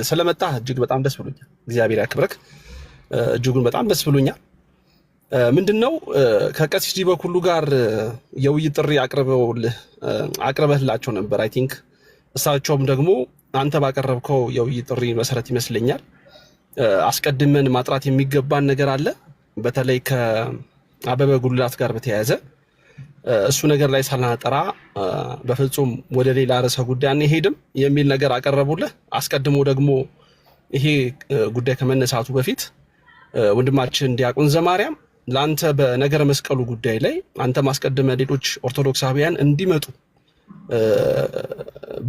ስለመጣ እጅግ በጣም ደስ ብሎኛል። እግዚአብሔር ያክብረክ። እጅጉን በጣም ደስ ብሎኛል። ምንድነው ከቀሲስ ዲበኩሉ ጋር የውይይት ጥሪ አቅርበህላቸው ነበር። አይ ቲንክ እሳቸውም ደግሞ አንተ ባቀረብከው የውይይት ጥሪ መሰረት ይመስለኛል አስቀድመን ማጥራት የሚገባን ነገር አለ። በተለይ ከአበበ ጉልላት ጋር በተያያዘ እሱ ነገር ላይ ሳናጠራ በፍጹም ወደ ሌላ ርዕሰ ጉዳይ አንሄድም የሚል ነገር አቀረቡልህ። አስቀድሞ ደግሞ ይሄ ጉዳይ ከመነሳቱ በፊት ወንድማችን ዲያቆን ዘማርያም ላንተ በነገረ መስቀሉ ጉዳይ ላይ አንተ ማስቀድመ ሌሎች ኦርቶዶክሳውያን እንዲመጡ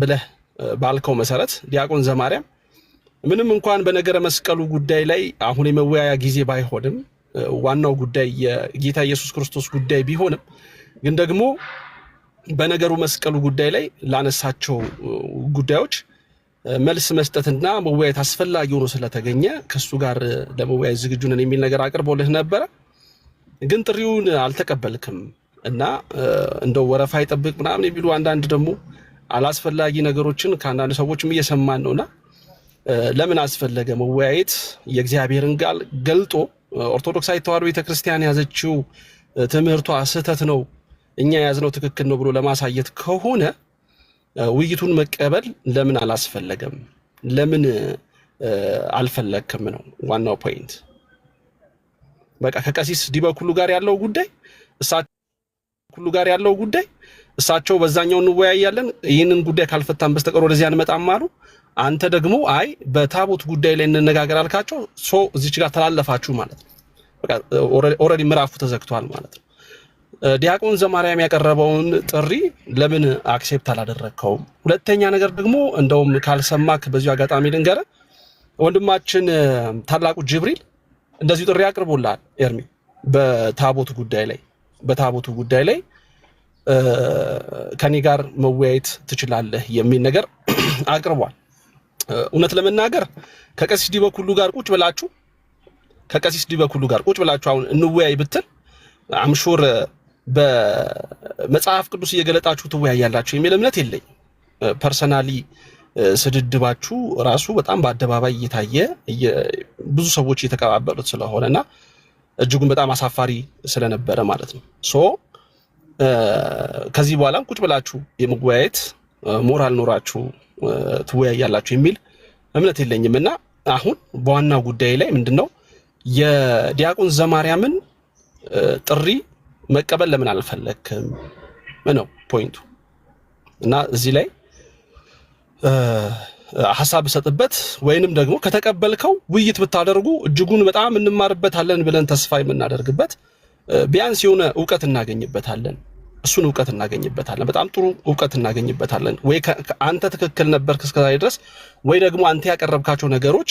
ብለህ ባልከው መሰረት ዲያቆን ዘማርያም ምንም እንኳን በነገረ መስቀሉ ጉዳይ ላይ አሁን የመወያያ ጊዜ ባይሆንም ዋናው ጉዳይ የጌታ ኢየሱስ ክርስቶስ ጉዳይ ቢሆንም ግን ደግሞ በነገሩ መስቀሉ ጉዳይ ላይ ላነሳቸው ጉዳዮች መልስ መስጠትና መወያየት አስፈላጊ ሆኖ ስለተገኘ ከሱ ጋር ለመወያየት ዝግጁ ነን የሚል ነገር አቅርቦልህ ነበረ። ግን ጥሪውን አልተቀበልክም እና እንደው ወረፋ ይጠብቅ ምናምን የሚሉ አንዳንድ ደግሞ አላስፈላጊ ነገሮችን ከአንዳንድ ሰዎችም እየሰማን ነውና ለምን አስፈለገ መወያየት? የእግዚአብሔርን ቃል ገልጦ ኦርቶዶክሳዊ ተዋሕዶ ቤተክርስቲያን ያዘችው ትምህርቷ ስህተት ነው፣ እኛ ያዝነው ትክክል ነው ብሎ ለማሳየት ከሆነ ውይይቱን መቀበል ለምን አላስፈለገም? ለምን አልፈለክም ነው ዋናው ፖይንት። በቃ ከቀሲስ ዲበኩሉ ጋር ያለው ጉዳይ እሳቸው በዛኛው እንወያያለን፣ ይህንን ጉዳይ ካልፈታን በስተቀር ወደዚህ አንመጣም አሉ። አንተ ደግሞ አይ በታቦት ጉዳይ ላይ እንነጋገር አልካቸው። እዚች ጋር ተላለፋችሁ ማለት ነው። በቃ ኦልሬዲ ምዕራፉ ተዘግቷል ማለት ነው። ዲያቆን ዘማርያም ያቀረበውን ጥሪ ለምን አክሴፕት አላደረግከውም? ሁለተኛ ነገር ደግሞ እንደውም ካልሰማክ በዚሁ አጋጣሚ ልንገርህ፣ ወንድማችን ታላቁ ጅብሪል እንደዚሁ ጥሪ አቅርቦልሃል ኤርሚ፣ በታቦቱ ጉዳይ ላይ ከኔ ጋር መወያየት ትችላለህ የሚል ነገር አቅርቧል። እውነት ለመናገር ከቀሲስ ዲበኩሉ ጋር ቁጭ ብላችሁ አሁን እንወያይ ብትል አምሹር በመጽሐፍ ቅዱስ እየገለጣችሁ ትወያያላችሁ የሚል እምነት የለኝ። ፐርሰናሊ ስድድባችሁ ራሱ በጣም በአደባባይ እየታየ ብዙ ሰዎች እየተቀባበሉት ስለሆነና እጅጉን በጣም አሳፋሪ ስለነበረ ማለት ነው። ከዚህ በኋላም ቁጭ ብላችሁ የመወያየት ሞራል ኖራችሁ ትወያያላችሁ የሚል እምነት የለኝም እና አሁን በዋናው ጉዳይ ላይ ምንድነው የዲያቆን ዘማርያምን ጥሪ መቀበል ለምን አልፈለክም ነው ፖይንቱ። እና እዚህ ላይ ሐሳብ ሰጥበት ወይንም ደግሞ ከተቀበልከው ውይይት ብታደርጉ እጅጉን በጣም እንማርበታለን ብለን ተስፋ የምናደርግበት ቢያንስ የሆነ ዕውቀት እናገኝበታለን። እሱን ዕውቀት እናገኝበታለን፣ በጣም ጥሩ ዕውቀት እናገኝበታለን። ወይ አንተ ትክክል ነበርክ እስከዛሬ ድረስ ወይ ደግሞ አንተ ያቀረብካቸው ነገሮች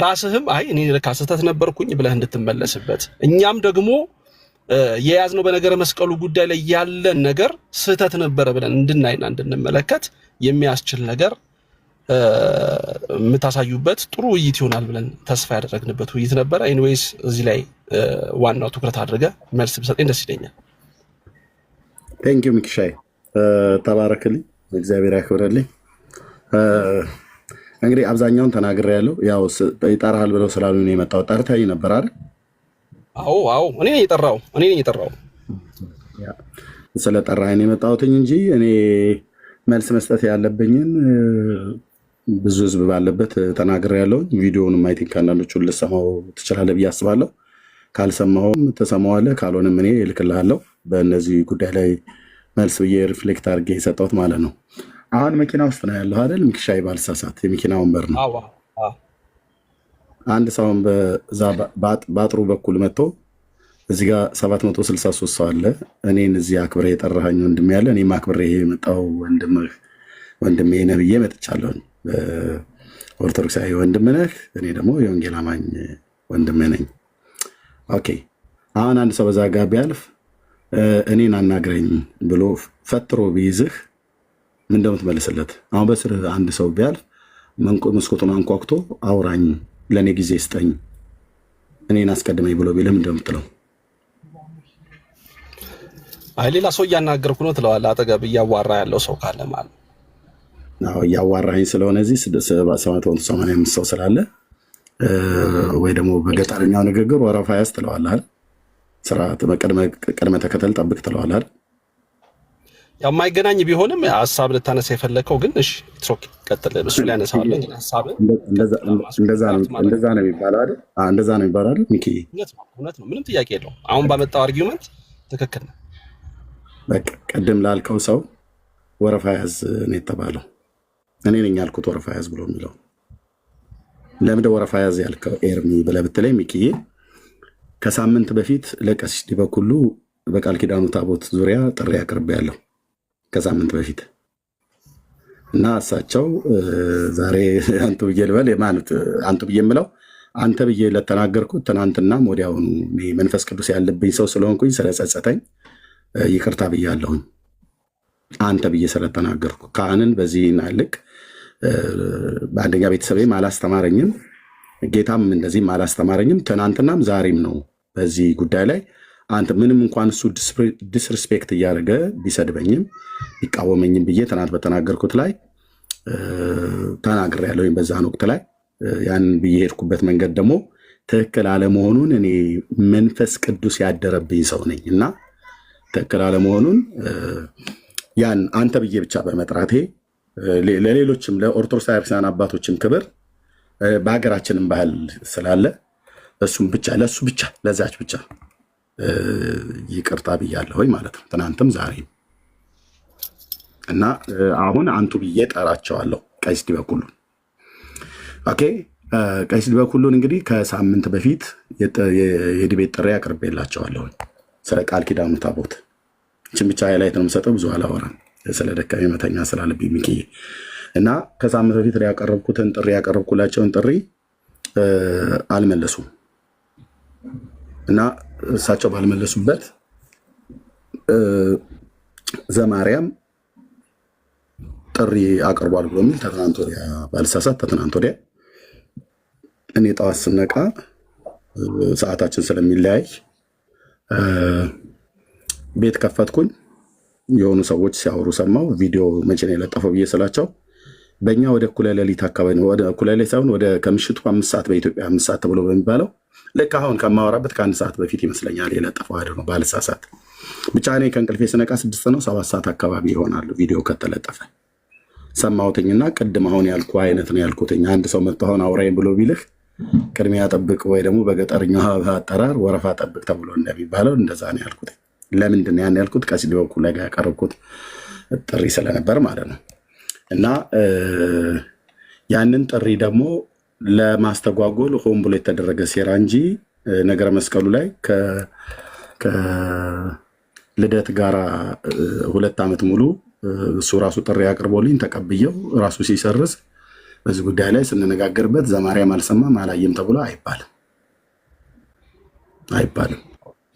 ራስህም አይ እኔ ለካ ስህተት ነበርኩኝ ብለህ እንድትመለስበት፣ እኛም ደግሞ የያዝነው በነገረ መስቀሉ ጉዳይ ላይ ያለን ነገር ስህተት ነበረ ብለን እንድናይና እንድንመለከት የሚያስችል ነገር የምታሳዩበት ጥሩ ውይይት ይሆናል ብለን ተስፋ ያደረግንበት ውይይት ነበረ። ኤኒዌይስ እዚህ ላይ ዋናው ትኩረት አድርገ መልስ ብሰጠኝ ደስ ይለኛል። ቴንክ ዩ ሚክሻይ፣ ተባረክልኝ፣ እግዚአብሔር ያክብረልኝ። እንግዲህ አብዛኛውን ተናግሬያለሁ። ያው ይጠራሃል ብለው ስላሉ ነው የመጣው። ጠርተኸኝ ነበር አይደል? አዎ እኔ ነኝ የጠራው። ስለ ጠራኸኝ ነው የመጣሁትኝ እንጂ እኔ መልስ መስጠት ያለብኝን ብዙ ህዝብ ባለበት ተናግሬያለሁ። ቪዲዮውንም አይ ቲንክ አንዳንዶቹን ልሰማው ትችላለህ ብዬ አስባለሁ። ካልሰማሁም ትሰማዋለህ፣ ካልሆነም እኔ እልክልሃለሁ። በእነዚህ ጉዳይ ላይ መልስ ብዬ ሪፍሌክት አድርጌ የሰጠሁት ማለት ነው። አሁን መኪና ውስጥ ነው ያለው አይደል? ሚክሻይ ባልሳሳት የመኪና ወንበር ነው። አንድ ሰውን በዛ በአጥሩ በኩል መጥቶ እዚህ ጋር 763 ሰው አለ። እኔን እዚህ አክብሬ የጠራኸኝ ወንድሜ ያለ እኔም አክብሬ የመጣው ወንድሜ ነህ ብዬ መጥቻለሁ። ኦርቶዶክሳዊ ወንድም ነህ፣ እኔ ደግሞ የወንጌል አማኝ ወንድም ነኝ። ኦኬ፣ አሁን አንድ ሰው በዛ ጋር ቢያልፍ እኔን አናግረኝ ብሎ ፈጥሮ ቢይዝህ ምን እንደምትመልስለት? አሁን በስር አንድ ሰው ቢያልፍ መስኮቱን አንኳኩቶ አውራኝ፣ ለእኔ ጊዜ ስጠኝ፣ እኔን አስቀድመኝ ብሎ ቢልህ ምን እንደምትለው? አይ ሌላ ሰው እያናገርኩ ነው ትለዋለህ። አጠገብ እያዋራ ያለው ሰው ካለ ማለት እያዋራኸኝ ስለሆነ እዚህ 785 ሰው ስላለ ወይ ደግሞ በገጠርኛው ንግግር ወረፋ ያዝ ትለዋለህ አይደል? ስርዓት ቅድመ ተከተል ጠብቅ ትለዋለህ አይደል? ያው የማይገናኝ ቢሆንም ሀሳብ ልታነሳ የፈለከው ግን እሺ ኦኬ ቀጥል። እሱ ላይ ያነሳዋለሁ ግን ሀሳብን እንደዛ ነው የሚባለው አይደል? እንደዛ ነው የሚባለው አይደል? ሚኪ እውነት ነው፣ ምንም ጥያቄ የለውም። አሁን ባመጣው አርጊውመንት ትክክል ነው። በቃ ቅድም ላልከው ሰው ወረፋ ያዝ ነው የተባለው። እኔ ነኝ ያልኩት ወረፋ ያዝ ብሎ የሚለው። ለምን ወረፋ ያዝ ያልከው ኤርሚ ብለህ ብትለኝ ሚኪዬ ከሳምንት በፊት ለቀሲስ ዲበኩሉ በቃል ኪዳኑ ታቦት ዙሪያ ጥሪ አቅርቤያለሁ ከሳምንት በፊት እና እሳቸው ዛሬ አንተ ብዬ ልበል አንተ ብዬ የምለው አንተ ብዬ ለተናገርኩት ትናንትናም ወዲያውኑ መንፈስ ቅዱስ ያለብኝ ሰው ስለሆንኩኝ ስለጸጸተኝ ይቅርታ ብያለሁኝ። አንተ ብዬ ስለተናገርኩ ካህንን በዚህ ልክ በአንደኛ ቤተሰቤም አላስተማረኝም፣ ጌታም እንደዚህም አላስተማረኝም። ትናንትናም ዛሬም ነው በዚህ ጉዳይ ላይ አንተ ምንም እንኳን እሱ ዲስሪስፔክት እያደረገ ቢሰድበኝም ቢቃወመኝም ብዬ ትናንት በተናገርኩት ላይ ተናግሬያለሁኝ። በዛን ወቅት ላይ ያንን ብዬ ሄድኩበት መንገድ ደግሞ ትክክል አለመሆኑን እኔ መንፈስ ቅዱስ ያደረብኝ ሰው ነኝ እና ትክክል አለመሆኑን ያን አንተ ብዬ ብቻ በመጥራቴ ለሌሎችም ለኦርቶዶክሳውያን አባቶችም ክብር በሀገራችንም ባህል ስላለ እሱም ብቻ ለሱ ብቻ ለዛች ብቻ ይቅርታ ብያለሁኝ ማለት ነው፣ ትናንትም ዛሬም እና አሁን አንቱ ብዬ ጠራቸዋለሁ ቀሲስ ዲበኩሉን። ኦኬ ቀሲስ ዲበኩሉን እንግዲህ ከሳምንት በፊት የዲቤት ጥሪ አቅርቤላቸዋለሁኝ ስለ ቃል ኪዳኑ ታቦት። እችን ብቻ ሃይላይት ነው የምሰጠው፣ ብዙ አላወራም ስለ ደካሜ መተኛ ስላለብኝ ሚኪዬ። እና ከሳምንት በፊት ያቀረብኩላቸውን ጥሪ አልመለሱም እና እሳቸው ባልመለሱበት ዘማርያም ጥሪ አቅርቧል ብሎ የሚል ተትናንት ወዲያ ባልሳሳት ተትናንት ወዲያ እኔ ጠዋት ስነቃ ሰዓታችን ስለሚለያይ ቤት ከፈትኩኝ። የሆኑ ሰዎች ሲያወሩ ሰማው። ቪዲዮ መቼ ነው የለጠፈው ብዬ ስላቸው በእኛ ወደ እኩለ ሌሊት አካባቢ ነው፣ ወደ እኩለ ሌሊት ሳይሆን ወደ ከምሽቱ 5 ሰዓት በኢትዮጵያ 5 ሰዓት ተብሎ በሚባለው ልክ አሁን ከማወራበት ከ1 ሰዓት በፊት ይመስለኛል የለጠፈው አይደል ነው ባልሳሳት። ብቻ እኔ ከእንቅልፌ ስነቃ 6 ነው 7 ሰዓት አካባቢ ይሆናሉ ቪዲዮ ከተለጠፈ ሰማሁትኝና ቅድም አሁን ያልኩ አይነት ነው ያልኩትኝ። አንድ ሰው መጥቶ አሁን አውራኝ ብሎ ቢልህ ቅድሚያ ጠብቅ ወይ ደግሞ በገጠርኛው አጠራር ወረፋ ጠብቅ ተብሎ እንደሚባለው እንደዛ ነው ያልኩት። ለምንድን ነው ያን ያልኩት? ቀሲስ ዲበኩሉ ላይ ያቀረብኩት ጥሪ ስለነበር ማለት ነው። እና ያንን ጥሪ ደግሞ ለማስተጓጎል ሆን ብሎ የተደረገ ሴራ እንጂ ነገረ መስቀሉ ላይ ከልደት ጋራ 2 ዓመት ሙሉ እሱ ራሱ ጥሪ አቅርቦልኝ ተቀብየው ራሱ ሲሰርዝ በዚህ ጉዳይ ላይ ስንነጋገርበት ዘማርያም አልሰማም አላየም ተብሎ አይባልም።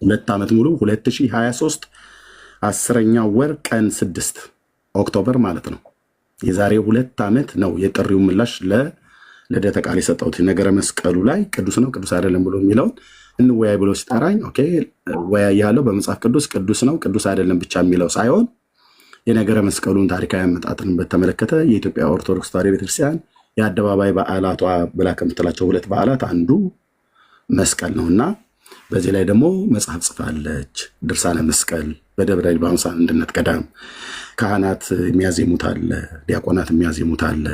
2 ዓመት ሙሉ 2023 10ኛ ወር ቀን 6 ኦክቶበር ማለት ነው። የዛሬ 2 ዓመት ነው የጥሪው ምላሽ ለልደተ ቃል የሰጠሁት። ነገረ መስቀሉ ላይ ቅዱስ ነው ቅዱስ አይደለም ብሎ የሚለውን እንወያይ ብሎ ሲጠራኝ ኦኬ ወያያለሁ። በመጽሐፍ ቅዱስ ነው ቅዱስ አይደለም ብቻ የሚለው ሳይሆን የነገረ መስቀሉን ታሪካዊ አመጣጥን በተመለከተ የኢትዮጵያ ኦርቶዶክስ ተዋሕዶ ቤተክርስቲያን የአደባባይ በዓላቷ ብላ ከምትላቸው 2 በዓላት አንዱ መስቀል ነውና በዚህ ላይ ደግሞ መጽሐፍ ጽፋለች። ድርሳነ መስቀል በደብረ ሊባኖስ አንድነት ገዳም ካህናት የሚያዜሙት አለ፣ ዲያቆናት የሚያዜሙት አለ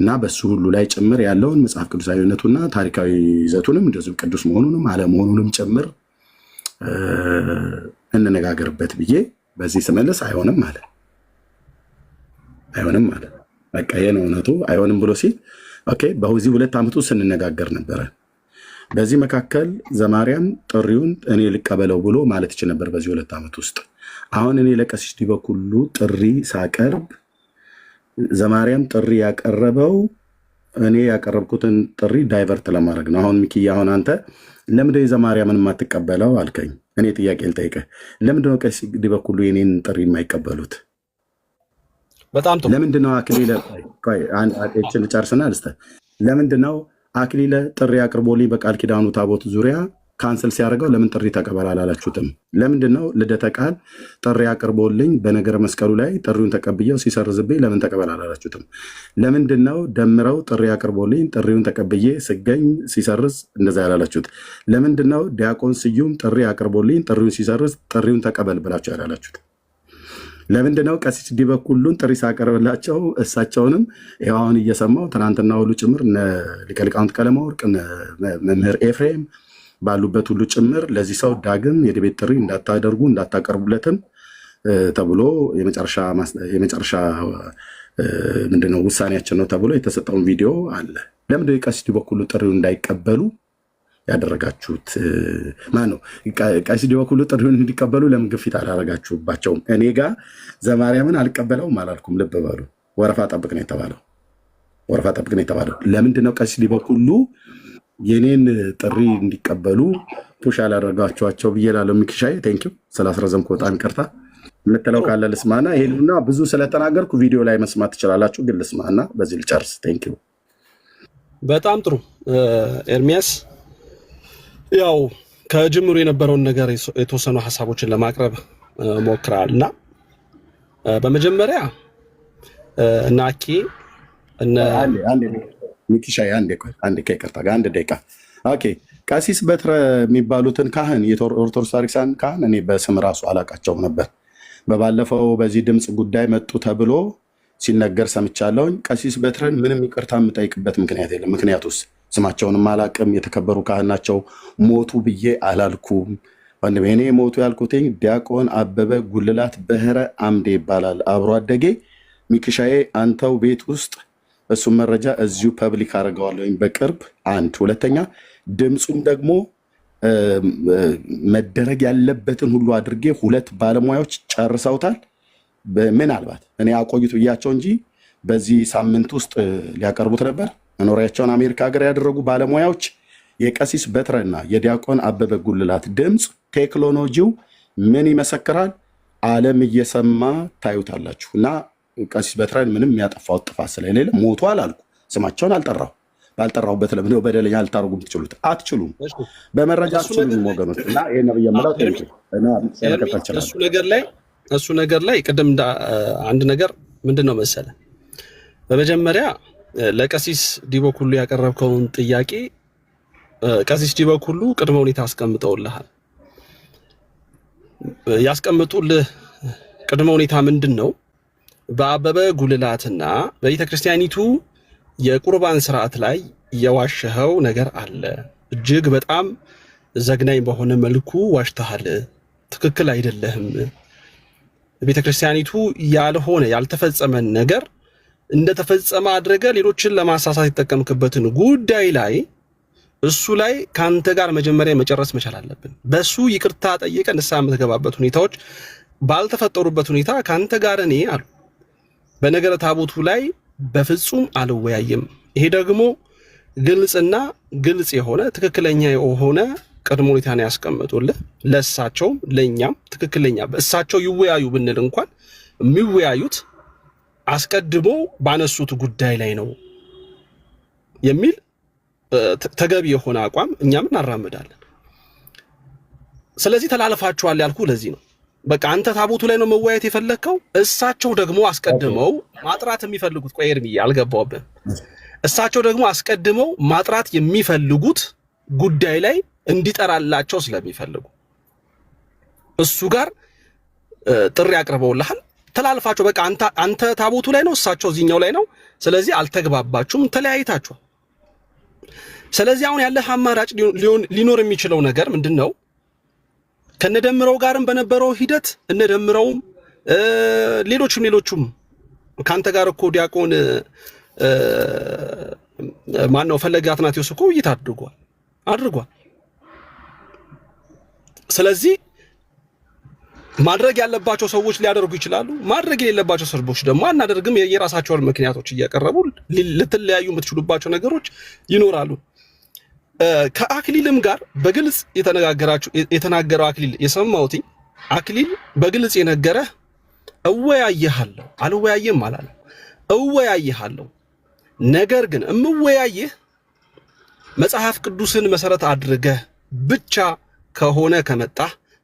እና በሱ ሁሉ ላይ ጭምር ያለውን መጽሐፍ ቅዱሳዊነቱና ታሪካዊ ይዘቱንም እንደዚሁ ቅዱስ መሆኑንም አለመሆኑንም ጭምር እንነጋገርበት ብዬ በዚህ ስመለስ አይሆንም አለ። በቃ ይሄ ነው እውነቱ። አይሆንም ብሎ ሲል ኦኬ በዚህ 2 ዓመቱ ስንነጋገር ነበረ። በዚህ መካከል ዘማርያም ጥሪውን እኔ ልቀበለው ብሎ ማለት ይችል ነበር በዚህ 2 ዓመት ውስጥ። አሁን እኔ ለቀሲስ ዲበኩሉ ጥሪ ሳቀርብ ዘማርያም ጥሪ ያቀረበው እኔ ያቀረብኩትን ጥሪ ዳይቨርት ለማድረግ ነው። አሁን ሚኪ አሁን አንተ ለምንድነው ዘማርያምን የማትቀበለው አልከኝ። እኔ ጥያቄ ልጠይቅህ፣ ለምንድነው ቀሲስ ዲበኩሉ የኔን ጥሪ የማይቀበሉት? በጣም ጥሩ። ለምንድነው አክሊለ አንቺን ጨርስና ልስተ ለምንድነው አክሊለ ጥሪ አቅርቦልኝ በቃል ኪዳኑ ታቦት ዙሪያ ካንስል ሲያደርገው ለምን ጥሪ ተቀበል አላላችሁትም? ለምንድነው ልደተ ቃል ጥሪ አቅርቦልኝ በነገረ መስቀሉ ላይ ጥሪውን ተቀብየው ሲሰርዝብኝ ለምን ተቀበል አላላችሁትም? ለምንድነው ደምረው ጥሪ አቅርቦልኝ ጥሪውን ተቀብዬ ስገኝ ሲሰርዝ እንደዛ ያላላችሁት? ለምንድነው ዲያቆን ስዩም ጥሪ አቅርቦልኝ ጥሪውን ሲሰርዝ ጥሪውን ተቀበል ብላችሁ ያላላችሁት? ለምንድነው ቀሲስ ዲበኩሉን ጥሪ ሳቀርብላቸው እሳቸውንም ይኸው አሁን እየሰማው ትናንትና ሁሉ ጭምር ሊቀ ሊቃውንት ቀለመወርቅ መምህር ኤፍሬም ባሉበት ሁሉ ጭምር ለዚህ ሰው ዳግም የቤት ጥሪ እንዳታደርጉ እንዳታቀርቡለትም ተብሎ የመጨረሻ ምንድነው ውሳኔያችን ነው ተብሎ የተሰጠውን ቪዲዮ አለ። ለምንድነው ቀሲስ ዲበኩሉ ጥሪውን እንዳይቀበሉ ያደረጋችሁት? ማን ነው ቀሲስ ዲበኩሉ ጥሪውን እንዲቀበሉ ለምን ግፊት አላደረጋችሁባቸውም? እኔ ጋር ዘማርያምን አልቀበለውም አላልኩም። ልብ በሉ። ወረፋ ጠብቅ ነው የተባለው። ወረፋ ጠብቅ ነው የተባለው። ለምንድነው ቀሲስ ዲበኩሉ የኔን ጥሪ እንዲቀበሉ ፑሽ ያላደረጋችኋቸው ብዬ ላለው ሚክሻዬ ቴንኪው ስላስረዘምኩ በጣም ይቅርታ። የምትለው ካለ ልስማና ይሄንና ብዙ ስለተናገርኩ ቪዲዮ ላይ መስማት ትችላላችሁ፣ ግን ልስማና በዚህ ልጨርስ። ቴንኪው። በጣም ጥሩ ኤርሚያስ፣ ያው ከጅምሩ የነበረውን ነገር የተወሰኑ ሀሳቦችን ለማቅረብ ሞክራል እና በመጀመሪያ እናኪ ሚኪሻዬ አንድ ከይቅርታ ጋር አንድ ደቂቃ። ኦኬ ቀሲስ በትረ የሚባሉትን ካህን የኦርቶዶክስ ታሪክሳን ካህን እኔ በስም ራሱ አላቃቸው ነበር። በባለፈው በዚህ ድምፅ ጉዳይ መጡ ተብሎ ሲነገር ሰምቻለሁኝ። ቀሲስ በትረን ምንም ይቅርታ የምጠይቅበት ምክንያት የለም። ምክንያቱስ ስማቸውንም አላቅም። የተከበሩ ካህን ናቸው። ሞቱ ብዬ አላልኩም። ወንድሜ እኔ ሞቱ ያልኩትኝ ዲያቆን አበበ ጉልላት በህረ አምዴ ይባላል አብሮ አደጌ። ሚኪሻዬ አንተው ቤት ውስጥ እሱም መረጃ እዚሁ ፐብሊክ አድርገዋለሁ በቅርብ። አንድ ሁለተኛ ድምፁም ደግሞ መደረግ ያለበትን ሁሉ አድርጌ 2 ባለሙያዎች ጨርሰውታል። ምናልባት እኔ አቆይቱ ብያቸው እንጂ በዚህ ሳምንት ውስጥ ሊያቀርቡት ነበር። መኖሪያቸውን አሜሪካ ሀገር ያደረጉ ባለሙያዎች የቀሲስ በትረና የዲያቆን አበበ ጉልላት ድምፅ ቴክኖሎጂው ምን ይመሰክራል? ዓለም እየሰማ ታዩታላችሁ። እና ቀሲስ በትረን ምንም ያጠፋው ጥፋት ስለሌለ ሞቱ አላልኩ። ስማቸውን አልጠራሁ። ባልጠራሁበት ለምንድነው በደለኛ ልታደርጉ የምትችሉት? አትችሉም። በመረጃ አትችሉም ወገኖች። እና ይሄን ነው የምለው። እሱ ነገር ላይ ቅድም አንድ ነገር ምንድነው መሰለ፣ በመጀመሪያ ለቀሲስ ዲበኩሉ ያቀረብከውን ጥያቄ ቀሲስ ዲበኩሉ ቅድመ ሁኔታ አስቀምጠውልሃል። ያስቀምጡልህ ቅድመ ሁኔታ ምንድነው? በአበበ ጉልላትና በቤተክርስቲያኒቱ የቁርባን ስርዓት ላይ የዋሸኸው ነገር አለ። እጅግ በጣም ዘግናኝ በሆነ መልኩ ዋሽተሃል። ትክክል አይደለህም። ቤተክርስቲያኒቱ ያልሆነ ያልተፈጸመን ነገር እንደተፈጸመ አድርገህ ሌሎችን ለማሳሳት የተጠቀምክበትን ጉዳይ ላይ እሱ ላይ ካንተ ጋር መጀመሪያ መጨረስ መቻል አለብን። በሱ ይቅርታ ጠይቀህ ንስሐ የምትገባበት ሁኔታዎች ባልተፈጠሩበት ሁኔታ ካንተ ጋር እኔ አሉ በነገረ ታቦቱ ላይ በፍጹም አልወያይም። ይሄ ደግሞ ግልጽና ግልጽ የሆነ ትክክለኛ የሆነ ቅድመ ሁኔታ ነው ያስቀምጡልህ። ለእሳቸውም ለእኛም ትክክለኛ በእሳቸው ይወያዩ ብንል እንኳን የሚወያዩት አስቀድሞ ባነሱት ጉዳይ ላይ ነው የሚል ተገቢ የሆነ አቋም እኛም እናራምዳለን። ስለዚህ ተላልፋችኋል ያልኩ ለዚህ ነው። በቃ አንተ ታቦቱ ላይ ነው መወያየት የፈለግከው። እሳቸው ደግሞ አስቀድመው ማጥራት የሚፈልጉት ቆይ ኤርሚዬ አልገባሁብህም። እሳቸው ደግሞ አስቀድመው ማጥራት የሚፈልጉት ጉዳይ ላይ እንዲጠራላቸው ስለሚፈልጉ እሱ ጋር ጥሪ አቅርበውልሃል። ተላልፋቸው በቃ አንተ ታቦቱ ላይ ነው፣ እሳቸው እዚህኛው ላይ ነው። ስለዚህ አልተግባባችሁም፣ ተለያይታችኋል። ስለዚህ አሁን ያለህ አማራጭ ሊኖር የሚችለው ነገር ምንድን ነው? ከነደምረው ጋርም በነበረው ሂደት እነደምረውም ሌሎቹም ካንተ ጋር እኮ ዲያቆን ማነው ፈለገ አትናቴዎስ እኮ ውይይት አድርጓል። ስለዚህ ማድረግ ያለባቸው ሰዎች ሊያደርጉ ይችላሉ። ማድረግ የሌለባቸው ሰዎች ደግሞ አናደርግም የራሳቸውን ምክንያቶች እያቀረቡ ልትለያዩ የምትችሉባቸው ነገሮች ይኖራሉ። ከአክሊልም ጋር በግልጽ የተናገረው አክሊል የሰማሁትኝ አክሊል በግልጽ የነገረህ እወያይሃለሁ አልወያይም አላለም። እወያይሃለሁ፣ ነገር ግን እምወያይህ መጽሐፍ ቅዱስን መሰረት አድርገህ ብቻ ከሆነ ከመጣ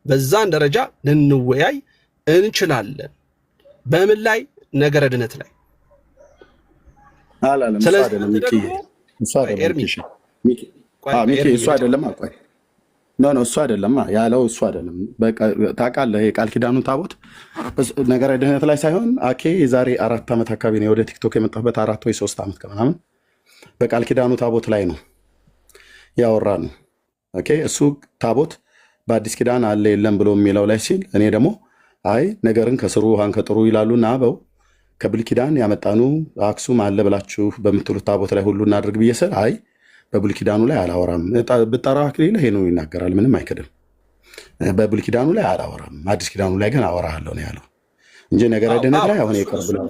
በዛን ደረጃ ልንወያይ እንችላለን። በምን ላይ? ነገረ ድነት ላይ። ስለዚህ እሱ አይደለም አቋይ እሱ አይደለም ያለው እሱ አይደለም። በቃ ታውቃለህ፣ የቃል ኪዳኑ ታቦት ነገረ ድህነት ላይ ሳይሆን አኬ የዛሬ 4 ዓመት አካባቢ ነው ወደ ቲክቶክ የመጣሁበት 4 ወይ 3 ዓመት ከምናምን በቃል ኪዳኑ ታቦት ላይ ነው ያወራ ነው። ኦኬ እሱ ታቦት በአዲስ ኪዳን አለ የለም ብሎ የሚለው ላይ ሲል እኔ ደግሞ አይ ነገርን ከስሩ ውሃን ከጥሩ ይላሉና አበው ከብሉይ ኪዳን ያመጣኑ አክሱም አለ ብላችሁ በምትሉት ታቦት ላይ ሁሉ እናድርግ ብዬ ስል አይ በብሉይ ኪዳኑ ላይ አላወራም። ብጠራ አክሊል ይሄ ነው ይናገራል፣ ምንም አይክድም። በብሉይ ኪዳኑ ላይ አላወራም፣ አዲስ ኪዳኑ ላይ ግን አወራለሁ ነው ያለው እንጂ ነገረ ድነት ላይ አሁን የቀርብ ነው።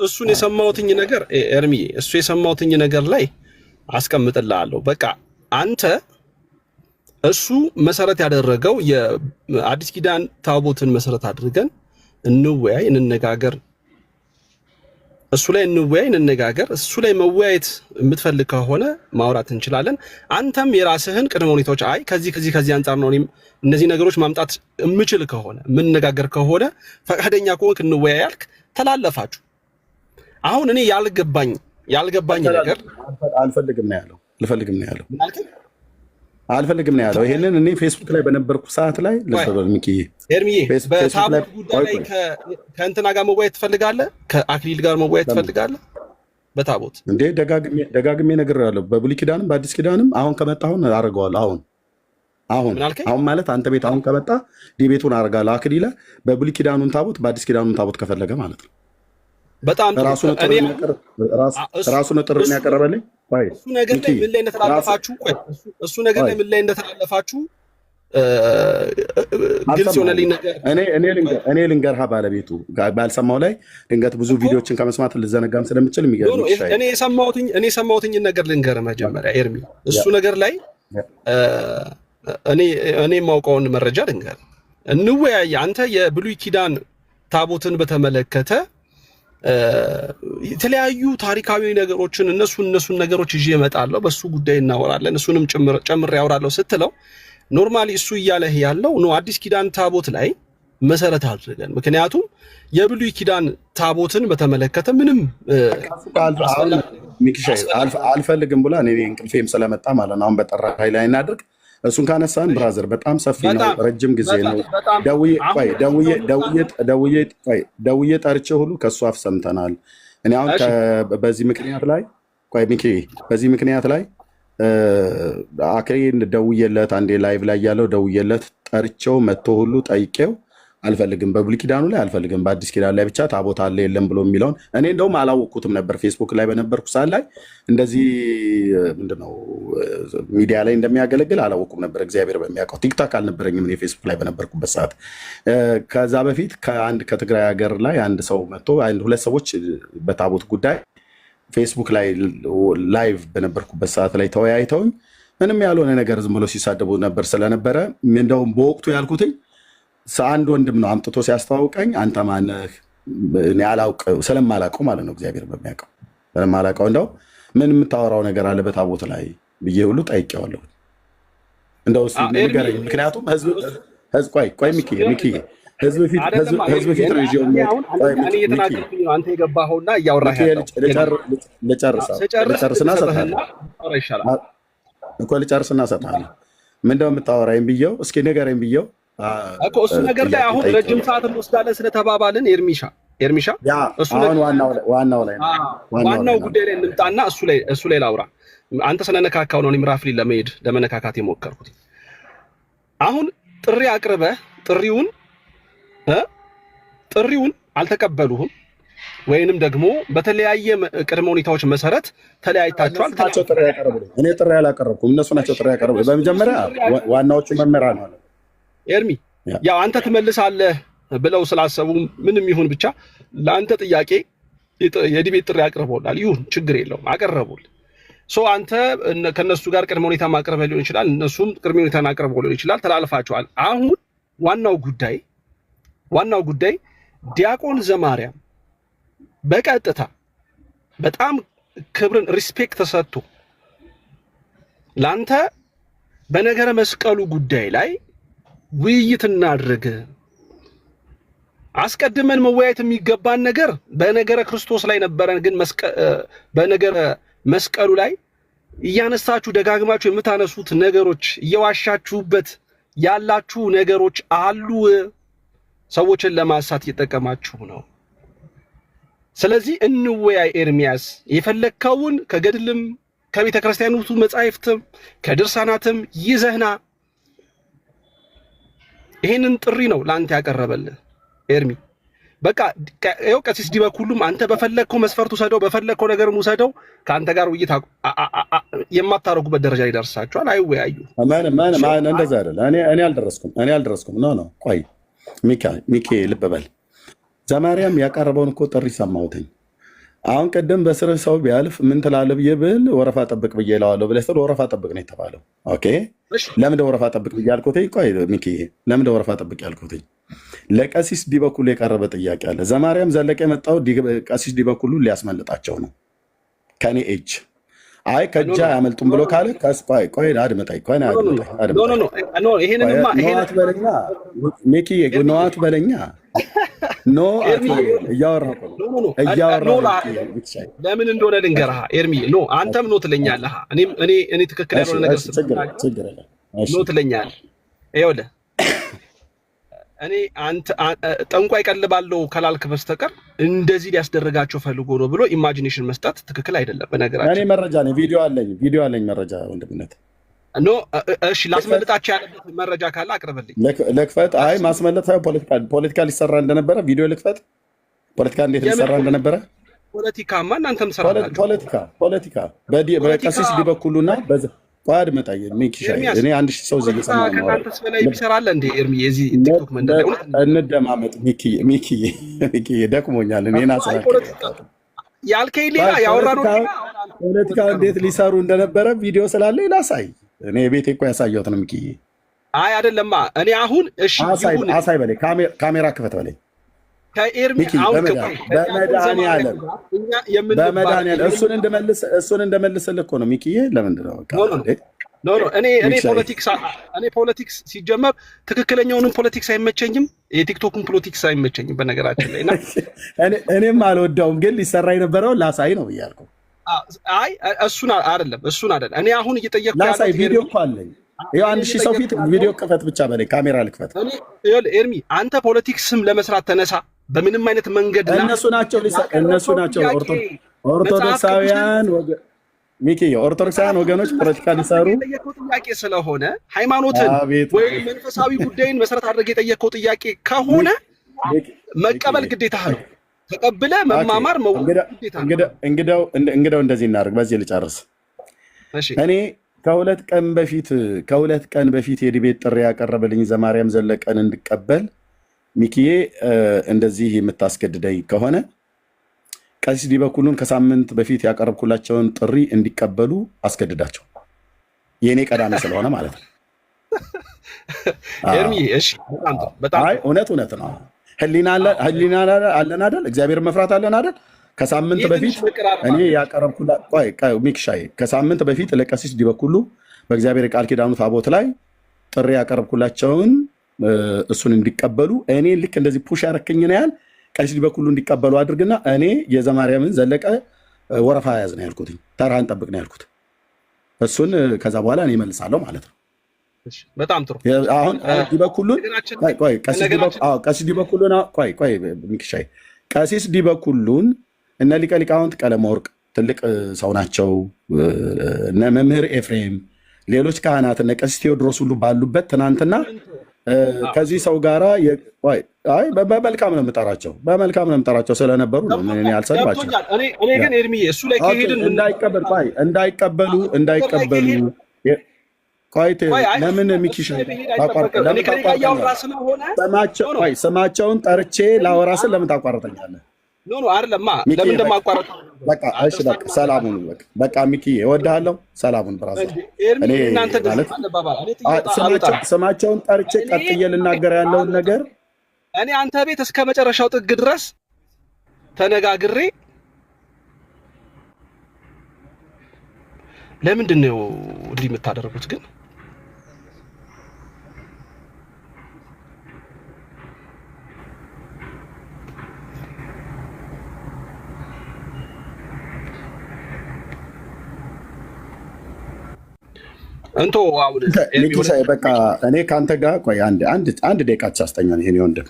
እሱን የሰማሁትኝ ነገር ኤርሚዬ፣ እሱ የሰማሁትኝ ነገር ላይ አስቀምጥልሃለሁ። በቃ አንተ እሱ መሰረት ያደረገው የአዲስ ኪዳን ታቦትን መሰረት አድርገን እንወያይ፣ እንነጋገር፣ እሱ ላይ እንወያይ፣ እንነጋገር። እሱ ላይ መወያየት የምትፈልግ ከሆነ ማውራት እንችላለን። አንተም የራስህን ቅድመ ሁኔታዎች አይ ከዚህ አንጻር ነው እኔም እነዚህ ነገሮች ማምጣት የምችል ከሆነ የምንነጋገር ከሆነ ፈቃደኛ ከሆንክ እንወያይ ያልክ ተላለፋችሁ። አሁን እኔ ያልገባኝ ነገር አልፈልግም ነው ያለው ይሄንን እኔ ፌስቡክ ላይ በነበርኩ ሰዓት ላይ ሚኪዬ ኤርሚዬ በታቦት ጉዳይ ላይ ከእንትና ጋር መወያየት ትፈልጋለህ? ከአክሊል ጋር መወያየት ትፈልጋለህ? በታቦት እንዴ ደጋግሜ ነግሬሃለሁ። በብሉይ ኪዳንም በአዲስ ኪዳንም አሁን ከመጣሁን አደርገዋለሁ። አሁን ማለት አንተ ቤት አሁን ከመጣ ዲቤቱን አደርጋለሁ። አክሊል በብሉይ ኪዳኑን ታቦት በአዲስ ኪዳኑን ታቦት ከፈለገ ማለት ነው። በጣም ራሱ ነው ጥሪ የሚያቀርበልኝ። እሱ ነገር ላይ ምን ላይ እንደተላለፋችሁ ግልጽ የሆነልኝ ነገር እኔ ልንገርህ፣ ባለቤቱ ባልሰማው ላይ ድንገት ብዙ ቪዲዮችን ከመስማት ልዘነጋም ስለምችል እኔ የሰማሁትኝ ነገር ልንገርህ መጀመሪያ ኤርሚ። እሱ ነገር ላይ እኔ የማውቀውን መረጃ ልንገርህ። እንወያይ። አንተ የብሉይ ኪዳን ታቦትን በተመለከተ የተለያዩ ታሪካዊ ነገሮችን እነሱን ነገሮች ይዤ እመጣለሁ፣ በሱ ጉዳይ እናወራለን፣ እሱንም ጨምሬ ያወራለሁ ስትለው ኖርማሊ እሱ እያለህ ያለው ነው አዲስ ኪዳን ታቦት ላይ መሰረት አድርገን። ምክንያቱም የብሉይ ኪዳን ታቦትን በተመለከተ ምንም አልፈልግም ብላ እኔ እንቅልፌም ስለመጣ ማለት ነው። አሁን በጠራ ኃይል ላይ እናድርግ። እሱን ካነሳን ብራዘር በጣም ሰፊ ነው፣ ረጅም ጊዜ ነው። ደውዬ ጠርቼ ሁሉ ከእሱ አፍ ሰምተናል። እኔ አሁን በዚህ ምክንያት ላይ አክሬን ደውዬለት አንዴ ላይቭ ላይ ያለው ደውዬለት ጠርቼው መጥቶ ሁሉ ጠይቄው አልፈልግም፣ በብሉይ ኪዳኑ ላይ አልፈልግም፣ በአዲስ ኪዳን ላይ ብቻ ታቦት አለ የለም ብሎ የሚለውን እኔ እንደውም አላወቅኩትም ነበር። ፌስቡክ ላይ በነበርኩ ሰዓት ላይ እንደዚህ ምንድነው ሚዲያ ላይ እንደሚያገለግል አላወቅኩም ነበር። እግዚአብሔር በሚያውቀው ቲክታክ አልነበረኝም እኔ ፌስቡክ ላይ በነበርኩበት ሰዓት። ከዛ በፊት ከትግራይ ሀገር ላይ አንድ ሰው መጥቶ ሁለት ሰዎች በታቦት ጉዳይ ፌስቡክ ላይ ላይቭ በነበርኩበት ሰዓት ላይ ተወያይተውኝ ምንም ያልሆነ ነገር ዝም ብሎ ሲሳደቡ ነበር ስለነበረ እንደውም በወቅቱ ያልኩትኝ አንድ ወንድም ነው አምጥቶ ሲያስተዋውቀኝ አንተ ማነህ ስለማላውቀው ማለት ነው። እግዚአብሔር በሚያውቀው ስለማላውቀው እንደው ምን የምታወራው ነገር አለ በታቦት ላይ ብዬ ሁሉ ጠይቄዋለሁ። እንደው ንገረኝ። ምክንያቱም ቆይ ሚኪ ህዝብ ፊት ነው ይዤው አንተ የገባኸውና እያወራህ ልጨርስና እሰጥሃለሁ። ምንድነው የምታወራኝ ብዬው እስኪ ንገረኝ ብዬው እኮ እሱ ነገር ላይ አሁን ረጅም ሰዓት እንወስዳለን ስለተባባልን ኤርሚሻ ዋናው ጉዳይ ላይ እንምጣና እሱ ላይ ላውራ። አንተ ስለነካካው ነው እኔም ራፍሊ ለመነካካት የሞከርኩት። አሁን ጥሪ አቅርበህ ጥሪውን አልተቀበሉህም ወይንም ደግሞ በተለያየ ቅድመ ሁኔታዎች መሰረት ተለያይታችኋል። እኔ ጥሪ አላቀረብኩም፣ እነሱ ናቸው ጥሪ ያቀረቡልኝ። በመጀመሪያ ዋናዎቹ መምህራን ነው ኤርሚ ያው አንተ ትመልሳለህ ብለው ስላሰቡ ምንም ይሁን ብቻ ለአንተ ጥያቄ የዲቤት ጥሪ አቅርበውላል። ይሁን ችግር የለውም አቀረቡል። አንተ ከነሱ ጋር ቅድመ ሁኔታ ማቅረብ ሊሆን ይችላል፣ እነሱም ቅድመ ሁኔታን አቅርበው ሊሆን ይችላል። ተላልፋቸዋል። አሁን ዋናው ጉዳይ ዲያቆን ዘማርያም በቀጥታ በጣም ክብርን ሪስፔክት ተሰጥቶ ለአንተ በነገረ መስቀሉ ጉዳይ ላይ ውይይት እናድርግ። አስቀድመን መወያየት የሚገባን ነገር በነገረ ክርስቶስ ላይ ነበረን፣ ግን በነገረ መስቀሉ ላይ እያነሳችሁ ደጋግማችሁ የምታነሱት ነገሮች እየዋሻችሁበት ያላችሁ ነገሮች አሉ። ሰዎችን ለማሳት እየተጠቀማችሁ ነው። ስለዚህ እንወያይ። ኤርሚያስ የፈለግከውን ከገድልም ከቤተ ክርስቲያኖቱ መጻሕፍትም ከድርሳናትም ይዘህና ይሄንን ጥሪ ነው ለአንተ ያቀረበልህ ኤርሚ። በቃ ይኸው ቀሲስ ዲበኩሉም አንተ በፈለግከው መስፈርቱ ሰደው በፈለግከው ነገርም ውሰደው ከአንተ ጋር ውይይት የማታረጉበት ደረጃ ላይ ደርሳችኋል። አይወያዩ ማን እንደዛ አይደለ። እኔ አልደረስኩም። ኖ ቆይ ሚኪ ልብ በል። ዘማርያም ያቀረበውን እኮ ጥሪ ሰማሁትኝ። አሁን ቀደም በስርህ ሰው ቢያልፍ ምን ትላለህ ብዬ ብል ወረፋ ጠብቅ ብዬ እለዋለሁ ብለህ ስትል ወረፋ ጠብቅ ነው የተባለው። ኦኬ ለምን ወረፋ ጠብቅ ብዬ አልኩትኝ? ቆይ ሚኪ ለምን ወረፋ ጠብቅ ያልኩትኝ? ለቀሲስ ዲበኩሉ የቀረበ ጥያቄ አለ። ዘማርያም ዘለቀ የመጣው ቀሲስ ዲበኩሉ ሊያስመልጣቸው ነው ከኔ እጅ። አይ ከእጃ አያመልጡም ብሎ ካለ ቆይ አድምጠኝ። ነዋት በለኛ ሚኪ፣ ነዋት በለኛ ኖ እያወራሁ ለምን እንደሆነ ልንገርህ ኤርሚ። ኖ አንተም ኖ ትለኛለህ፣ እኔ ትክክል ያልሆነ ነገር ኖ ትለኛለህ። ይኸውልህ እኔ ጠንቋይ ቀልባለሁ ከላልክ በስተቀር እንደዚህ ሊያስደርጋቸው ፈልጎ ነው ብሎ ኢማጂኔሽን መስጠት ትክክል አይደለም። በነገራችን እኔ መረጃ ነኝ፣ ቪዲዮ አለኝ መረጃ ወንድምነት። ኖ እሺ፣ ላስመልጣቸው ያለበት መረጃ ካለ አቅርብልኝ። ልክፈት? አይ ማስመለጥ ሳይሆን ፖለቲካ ሊሰራ እንደነበረ ቪዲዮ ልክፈት። ፖለቲካ እንዴት ሊሰራ እንደነበረ ፖለቲካማ እናንተም ሰራላችሁ። ፖለቲካ በቀሲስ ዲበኩሉና ቋድ መጣይ ሚኪሻይ እኔ 1000 ሰው እዚህ እየሰማ ነው። ከአንተስ በላይ ይሰራል እንዴ ኤርሚ? የዚህ ቲክቶክ መንደር ላይ እንደማመጥ ሚኪ ደክሞኛል። እኔና ያልከኝ ሌላ ያወራነው ፖለቲካ እንዴት ሊሰሩ እንደነበረ ቪዲዮ ስላለ ላሳይ። እኔ ቤቴ እኮ ያሳየሁት ነው ሚኪ። አይ አይደለማ። እኔ አሁን እሺ አሳይ በለኝ፣ ካሜራ ክፈት በለኝ ከኤርሚ አሁን በመድኃኒዓለም እሱን እንደመልስልህ እኮ ነው ሚኪዬ። ለምንድን ነው እኔ ፖለቲክስ ሲጀመር ትክክለኛውንም ፖለቲክስ አይመቸኝም፣ የቲክቶክን ፖለቲክስ አይመቸኝም በነገራችን ላይ። እኔም አልወዳውም፣ ግን ሊሰራ የነበረውን ላሳይ ነው ብያለሁ። አይ እሱን አይደለም እኔ አሁን እየጠየቅኩ ላሳይ። ቪዲዮ እኮ አለኝ። ይኸው 1000 ሰው ፊት ቪዲዮ ክፈት ብቻ በለኝ፣ ካሜራ ልክፈት። ኤርሚ አንተ ፖለቲክስም ለመስራት ተነሳ። በምንም አይነት መንገድ እነሱ ናቸው ኦርቶዶክሳውያን ኦርቶዶክሳውያን ወገኖች ፖለቲካ ሊሰሩ ጥያቄ ስለሆነ ሃይማኖትን ወይም መንፈሳዊ ጉዳይን መሰረት አድርገህ የጠየቀው ጥያቄ ከሆነ መቀበል ግዴታ ነው። ተቀብለ መማማር እንግዳው እንደዚህ እናደርግ። በዚህ ልጨርስ። እኔ ከሁለት ቀን በፊት የዲቤት ጥሪ ያቀረበልኝ ዘማርያም ዘለቀን እንድቀበል ሚኪዬ እንደዚህ የምታስገድደኝ ከሆነ ቀሲስ ዲበኩሉን ከሳምንት በፊት ያቀረብኩላቸውን ጥሪ እንዲቀበሉ አስገድዳቸው። የእኔ ቀዳሚ ስለሆነ ማለት ነው። እውነት ነው። ህሊና አለን አይደል? እግዚአብሔር መፍራት አለን አይደል? ከሳምንት በፊት እኔ ሚክሻይ ከሳምንት በፊት ለቀሲስ ዲበኩሉ በእግዚአብሔር ቃል ኪዳኑ ታቦት ላይ ጥሪ ያቀረብኩላቸውን እሱን እንዲቀበሉ እኔ ልክ እንደዚህ ፑሽ ያረከኝ ነው ያህል ቀሲስ ዲበኩሉ እንዲቀበሉ አድርግና እኔ የዘማርያምን ዘለቀ ወረፋ ያዝ ነው ያልኩት። ተራህን ጠብቅ ነው ያልኩት። እሱን ከዛ በኋላ እኔ እመልሳለሁ ማለት ነው። በጣም ጥሩ። አሁን ቀሲስ ዲበኩሉን ሚክሻይ ቀሲስ ዲበኩሉን እነ ሊቀ ሊቃውንት ቀለመወርቅ ትልቅ ሰው ናቸው። እነ መምህር ኤፍሬም፣ ሌሎች ካህናት እነ ቀሲስ ቴዎድሮስ ሁሉ ባሉበት ትናንትና ከዚህ ሰው ጋራ በመልካም ነው የምጠራቸው ስለነበሩ ነው። ምን ያልሰድባቸው እኔ ግን ኤርሚ እሱ ላይ ከሄድን እንዳይቀበሉ ለምን ሚኪሽ ስማቸውን ጠርቼ ላወራ ስል ለምን ታቋርጠኛለህ? ኖ አይደለማ። ለምን እንደማቋረጥ በቃ እሺ፣ በቃ ሰላሙን በቃ ሚኪ እወድሃለሁ። ሰላሙን ብራዘር። ስማቸውን ጠርቼ ቀጥዬ ልናገር ያለውን ነገር እኔ አንተ ቤት እስከ መጨረሻው ጥግ ድረስ ተነጋግሬ ለምንድን ነው እንዲህ የምታደርጉት? ግን እንቶ አውድ ሚኪሳይ በቃ እኔ ከአንተ ጋር ቆይ አንድ ደቂቃ አስጠኛኝ። ይሄን ወንድም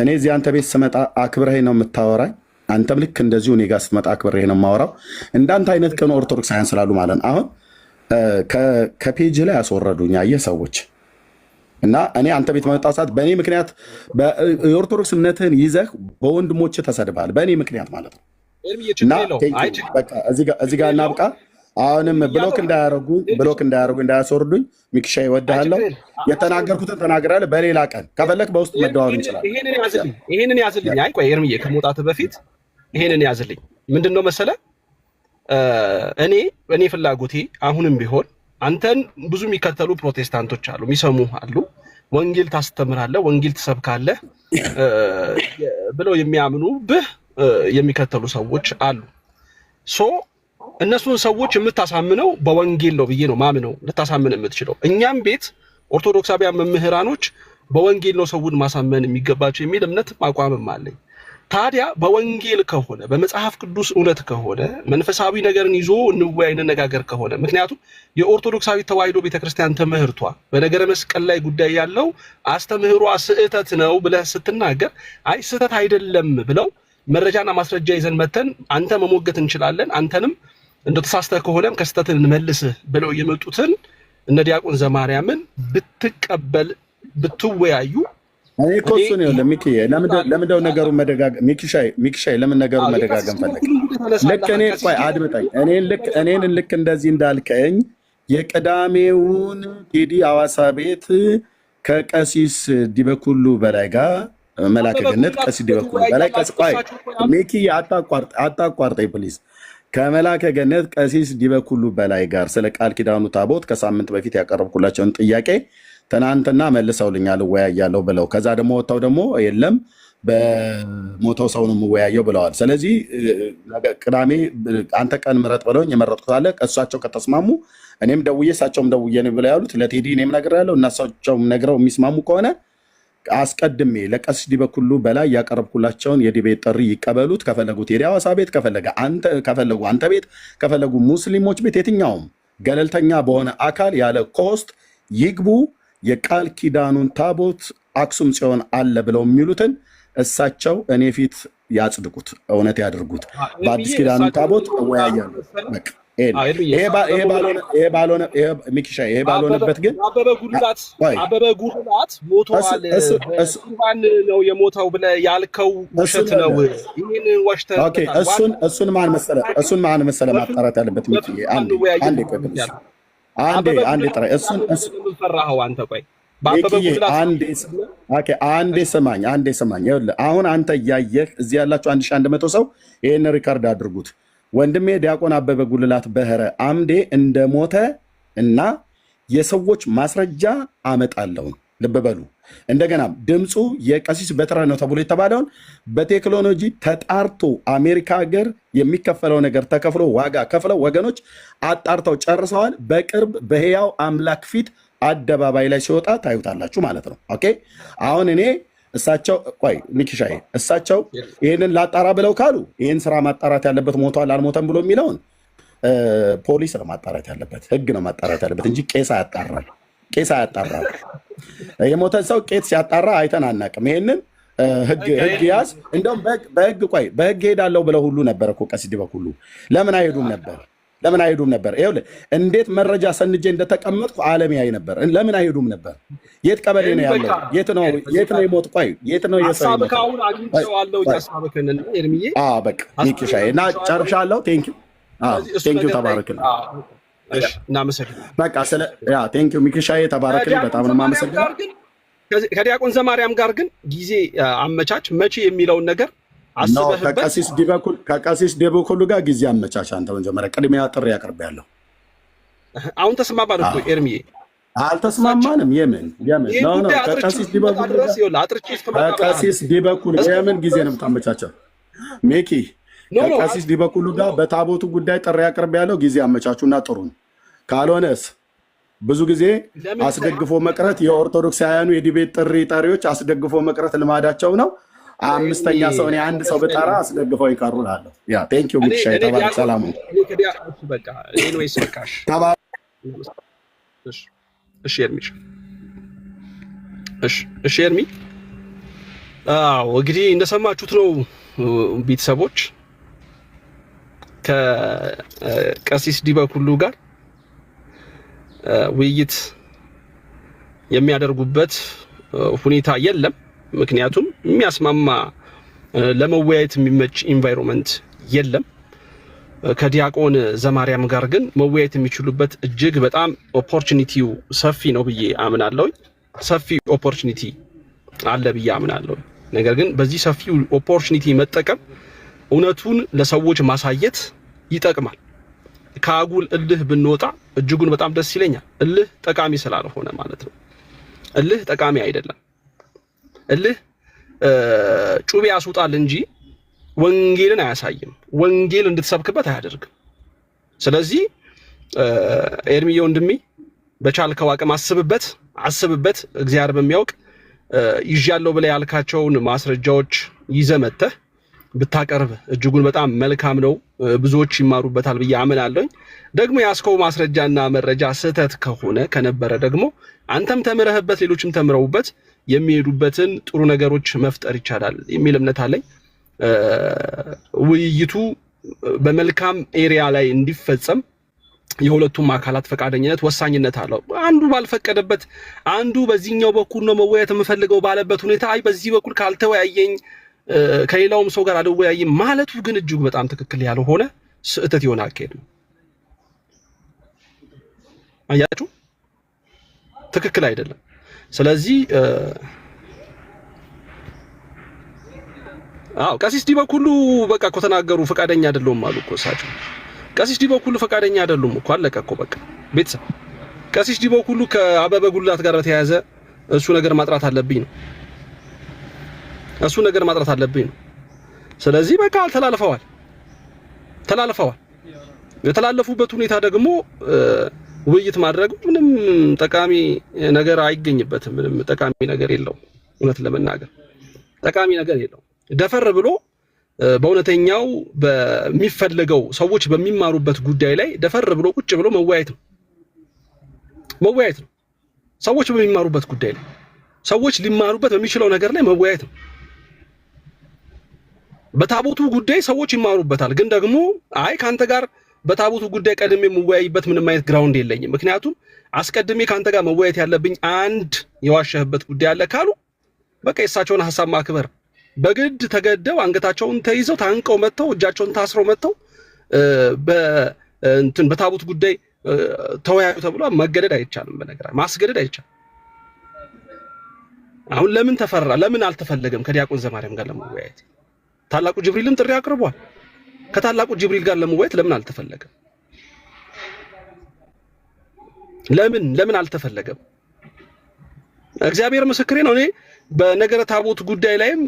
እኔ እዚህ አንተ ቤት ስመጣ አክብረህ ነው የምታወራኝ። አንተም ልክ እንደዚሁ እኔ ጋር ስትመጣ አክብረህ ነው የማወራው። እንዳንተ አይነት ቀን ኦርቶዶክሳውያን ስላሉ ማለት ነው። አሁን ከፔጅ ላይ ያስወረዱኝ አየህ ሰዎች እና እኔ አንተ ቤት በመጣው ሰዓት በእኔ ምክንያት የኦርቶዶክስ እምነትህን ይዘህ በወንድሞች ተሰድበሃል፣ በእኔ ምክንያት ማለት ነው። እና እዚህ ጋር እናብቃ። አሁንም ብሎክ እንዳያደርጉ እንዳያስወርዱኝ። ሚኪሻ ይወድሃለሁ። የተናገርኩትን ተናግራለህ። በሌላ ቀን ከፈለክ በውስጥ መደዋወል እንችላለን። ይሄንን ያዝልኝ። አይ ቆይ ኤርምዬ ከመውጣትህ በፊት ይሄንን ያዝልኝ። ምንድነው መሰለህ እኔ ፍላጎቴ አሁንም ቢሆን አንተን ብዙ የሚከተሉ ፕሮቴስታንቶች አሉ፣ የሚሰሙ አሉ። ወንጌል ታስተምራለህ፣ ወንጌል ትሰብካለህ ብለው የሚያምኑብህ የሚከተሉ ሰዎች አሉ። እነሱን ሰዎች የምታሳምነው በወንጌል ነው ብዬ ነው ማምነው። ልታሳምን የምትችለው እኛም ቤት ኦርቶዶክሳውያን መምህራኖች በወንጌል ነው ሰውን ማሳመን የሚገባቸው የሚል እምነት አቋምም አለኝ። ታዲያ በወንጌል ከሆነ በመጽሐፍ ቅዱስ እውነት ከሆነ መንፈሳዊ ነገርን ይዞ እንወያይ እንነጋገር ከሆነ ምክንያቱም የኦርቶዶክሳዊ ተዋሕዶ ቤተክርስቲያን ትምህርቷ በነገረ መስቀል ላይ ጉዳይ ያለው አስተምህሯ ስህተት ነው ብለህ ስትናገር አይ ስህተት አይደለም ብለው መረጃና ማስረጃ ይዘን መተን አንተ መሞገት እንችላለን፣ አንተንም እንደተሳስተህ ከሆነም ከስተትን እንመልስህ ብለው የመጡትን እነ ዲያቆን ዘማርያምን ብትቀበል ብትወያዩ እኔ እኮ እሱ ነው ለሚኪ ለምንድነው ነገሩ መደጋገም ሚኪሻይ ለምን ነገሩ መደጋገም ፈለግ? ልክ እኔ ቆይ አድምጠኝ። እኔን ልክ እንደዚህ እንዳልከኝ የቅዳሜውን ቴዲ አዋሳ ቤት ከቀሲስ ዲበኩሉ በላይ ጋር መላከ ገነት ቀሲስ ዲበኩሉ በላይ ቆይ ሚኪ አታቋርጠኝ ፕሊዝ። ከመላከ ገነት ቀሲስ ዲበኩሉ በላይ ጋር ስለ ቃል ኪዳኑ ታቦት ከሳምንት በፊት ያቀረብኩላቸውን ጥያቄ ትናንትና መልሰውልኛል እወያያለሁ ብለው ከዛ ደግሞ ወጥተው ደግሞ የለም በሞተው ሰው ነው የምወያየው ብለዋል። ስለዚህ ቅዳሜ አንተ ቀን ምረጥ ብለውኝ የመረጥኩት አለ። እሳቸው ከተስማሙ እኔም ደውዬ እሳቸውም ደውዬ ነው ብለው ያሉት ለቴዲ እኔም ነግሬያለሁ እና እሳቸውም ነግረው የሚስማሙ ከሆነ አስቀድሜ ለቀሲስ ዲበኩሉ በላይ ያቀረብኩላቸውን የዲቤት ጥሪ ይቀበሉት። ከፈለጉ ቴዲ ሐዋሳ ቤት ከፈለጉ አንተ ቤት ከፈለጉ ሙስሊሞች ቤት የትኛውም ገለልተኛ በሆነ አካል ያለ ኮስት ይግቡ። የቃል ኪዳኑን ታቦት አክሱም ጽዮን አለ ብለው የሚሉትን እሳቸው እኔ ፊት ያጽድቁት፣ እውነት ያድርጉት። በአዲስ ኪዳኑ ታቦት እወያያለሁ። ይሄ ባልሆነበት ግን አበበ ጉልላት ሞቷል ነው የሞተው ብለህ ያልከው ውሸት ነው። ይህን ወሽተህ እሱን ማን መሰለህ ማጣራት ያለበት አንዴ ስማኝ። አሁን አንተ እያየህ እዚህ ያላችሁ 1100 ሰው ይህን ሪካርድ አድርጉት። ወንድሜ ዲያቆን አበበ ጉልላት በህረ አምዴ እንደሞተ እና የሰዎች ማስረጃ አመጣለሁ። ልብ በሉ። እንደገና ድምፁ የቀሲስ በትረ ነው ተብሎ የተባለውን በቴክኖሎጂ ተጣርቶ አሜሪካ ሀገር የሚከፈለው ነገር ተከፍሎ ዋጋ ከፍለው ወገኖች አጣርተው ጨርሰዋል። በቅርብ በሕያው አምላክ ፊት አደባባይ ላይ ሲወጣ ታዩታላችሁ ማለት ነው። ኦኬ አሁን እኔ እሳቸው ቆይ ሚኪሻዬ እሳቸው ይህንን ላጣራ ብለው ካሉ ይህን ስራ ማጣራት ያለበት ሞቷል አልሞተም ብሎ የሚለውን ፖሊስ ነው ማጣራት ያለበት፣ ህግ ነው ማጣራት ያለበት እንጂ ቄስ አያጣራል። የሞተን ሰው ቄስ ሲያጣራ አይተን አናውቅም። ይሄንን ህግ ያዝ። እንደውም በህግ ሄዳለሁ ብለው ሁሉ ነበር እኮ ቀሲስ ዲበኩሉ። ለምን አይሄዱም ነበር? ይኸውልህ እንዴት መረጃ ሰንጄ እንደተቀመጥኩ ዓለም ያይ ነበር። ለምን አይሄዱም ነበር? የት ቀበሌ ነው ያለው? የት ነው የሞት? ቆይ የት ነው የሰው ይሞት? በቃ ሚኪሻዬ እና ጨርሻለሁ። ቴንኪው ተባረክልኝ። በቃ ቴንኪው ሚኪሻዬ ተባረክልኝ። በጣም ነው የማመሰግነው። ከዲያቆን ዘማርያም ጋር ግን ጊዜ አመቻች መቼ የሚለውን ነገር አስበህበት ከቀሲስ ዲበኩሉ ጋር ጊዜ አመቻች። አንተ መጀመሪያ ቅድሚያ ጥሪ አቅርቤያለሁ። አሁን ተስማማን እኮ ኤርሚዬ? አልተስማማንም። የምን ከቀሲስ ዲበኩሉ የምን ጊዜ ነው የምታመቻቸው? ሚኪ ከቀሲስ ዲበኩሉ ጋር በታቦቱ ጉዳይ ጥሪ አቅርቤያለሁ። ጊዜ አመቻቹና ጥሩን። ካልሆነስ ብዙ ጊዜ አስደግፎ መቅረት የኦርቶዶክሳውያኑ የዲቤት ጥሪ ጠሪዎች አስደግፎ መቅረት ልማዳቸው ነው። አምስተኛ ሰው እኔ አንድ ሰው ብጠራ አስደግፈው ይቀሩ እላለሁ። ቴንኪው ሚኪሻ የተባለ ሰላሙ እሺ ኤርሚሽ፣ እሺ ኤርሚ። አዎ እንግዲህ እንደሰማችሁት ነው ቤተሰቦች ከቀሲስ ዲበኩሉ ጋር ውይይት የሚያደርጉበት ሁኔታ የለም። ምክንያቱም የሚያስማማ ለመወያየት የሚመች ኢንቫይሮንመንት የለም። ከዲያቆን ዘማርያም ጋር ግን መወያየት የሚችሉበት እጅግ በጣም ኦፖርቹኒቲው ሰፊ ነው ብዬ አምናለሁ። ሰፊ ኦፖርቹኒቲ አለ ብዬ አምናለሁ። ነገር ግን በዚህ ሰፊ ኦፖርቹኒቲ መጠቀም እውነቱን ለሰዎች ማሳየት ይጠቅማል። ከአጉል እልህ ብንወጣ እጅጉን በጣም ደስ ይለኛል። እልህ ጠቃሚ ስላልሆነ ማለት ነው። እልህ ጠቃሚ አይደለም። እልህ ጩቤ ያስውጣል እንጂ ወንጌልን አያሳይም። ወንጌል እንድትሰብክበት አያደርግም። ስለዚህ ኤርሚዬ ወንድሜ በቻልከው አቅም አስብበት። እግዚአብሔር በሚያውቅ ይዣለሁ ብለህ ያልካቸውን ማስረጃዎች ይዘህ መጥተህ ብታቀርብ እጅጉን በጣም መልካም ነው። ብዙዎች ይማሩበታል ብዬ አምናለሁ። ደግሞ ያስከው ማስረጃና መረጃ ስህተት ከነበረ ደግሞ አንተም ተምረህበት ሌሎችም ተምረውበት የሚሄዱበትን ጥሩ ነገሮች መፍጠር ይቻላል የሚል እምነት አለኝ። ውይይቱ በመልካም ኤሪያ ላይ እንዲፈጸም የሁለቱም አካላት ፈቃደኝነት ወሳኝነት አለው። አንዱ ባልፈቀደበት፣ አንዱ በዚህኛው በኩል ነው መወያየት የምፈልገው ባለበት ሁኔታ አይ በዚህ በኩል ካልተወያየኝ ከሌላውም ሰው ጋር አልወያይም ማለቱ ግን እጅግ በጣም ትክክል ያልሆነ ስህተት የሆነ አካሄድ ነው። አያችሁ፣ ትክክል አይደለም። ስለዚህ ቀሲስ ዲበኩሉ በቃ እኮ ተናገሩ፣ ፈቃደኛ አይደሉም አሉ እኮ እሳቸው። ቀሲስ ዲበኩሉ ፈቃደኛ አይደሉም እኮ አለቀ እኮ በቃ። ቤተሰብ ቀሲስ ዲበኩሉ ከአበበ ጉላት ጋር በተያያዘ እሱ ነገር ማጥራት አለብኝ ነው። ስለዚህ በቃ ተላልፈዋል። የተላለፉበት ሁኔታ ደግሞ ውይይት ማድረግ ምንም ጠቃሚ ነገር አይገኝበትም። ምንም ጠቃሚ ነገር የለውም። እውነት ለመናገር ጠቃሚ ነገር የለውም። ደፈር ብሎ በእውነተኛው በሚፈልገው ሰዎች በሚማሩበት ጉዳይ ላይ ደፈር ብሎ ቁጭ ብሎ መወያየት ነው። ሰዎች በሚማሩበት ጉዳይ ላይ ሰዎች ሊማሩበት በሚችለው ነገር ላይ መወያየት ነው። በታቦቱ ጉዳይ ሰዎች ይማሩበታል። ግን ደግሞ አይ ካንተ ጋር በታቦቱ ጉዳይ ቀድሜ መወያይበት ምንም አይነት ግራውንድ የለኝም፣ ምክንያቱም አስቀድሜ ካንተ ጋር መወያየት ያለብኝ አንድ የዋሸህበት ጉዳይ አለ ካሉ በቃ የእሳቸውን ሀሳብ ማክበር። በግድ ተገደው አንገታቸውን ተይዘው ታንቀው መጥተው እጃቸውን ታስረው መጥተው በታቦት ጉዳይ ተወያዩ ተብሎ መገደድ አይቻልም። በነገራችን ማስገደድ አይቻልም። አሁን ለምን ተፈራ? ለምን አልተፈለገም ከዲያቆን ዘማርያም ጋር ለመወያየት? ታላቁ ጅብሪልም ጥሪ አቅርቧል። ከታላቁ ጅብሪል ጋር ለመወያየት ለምን አልተፈለገም? ለምን አልተፈለገም? እግዚአብሔር ምስክሬ ነው። እኔ በነገረ ታቦት ጉዳይ ላይም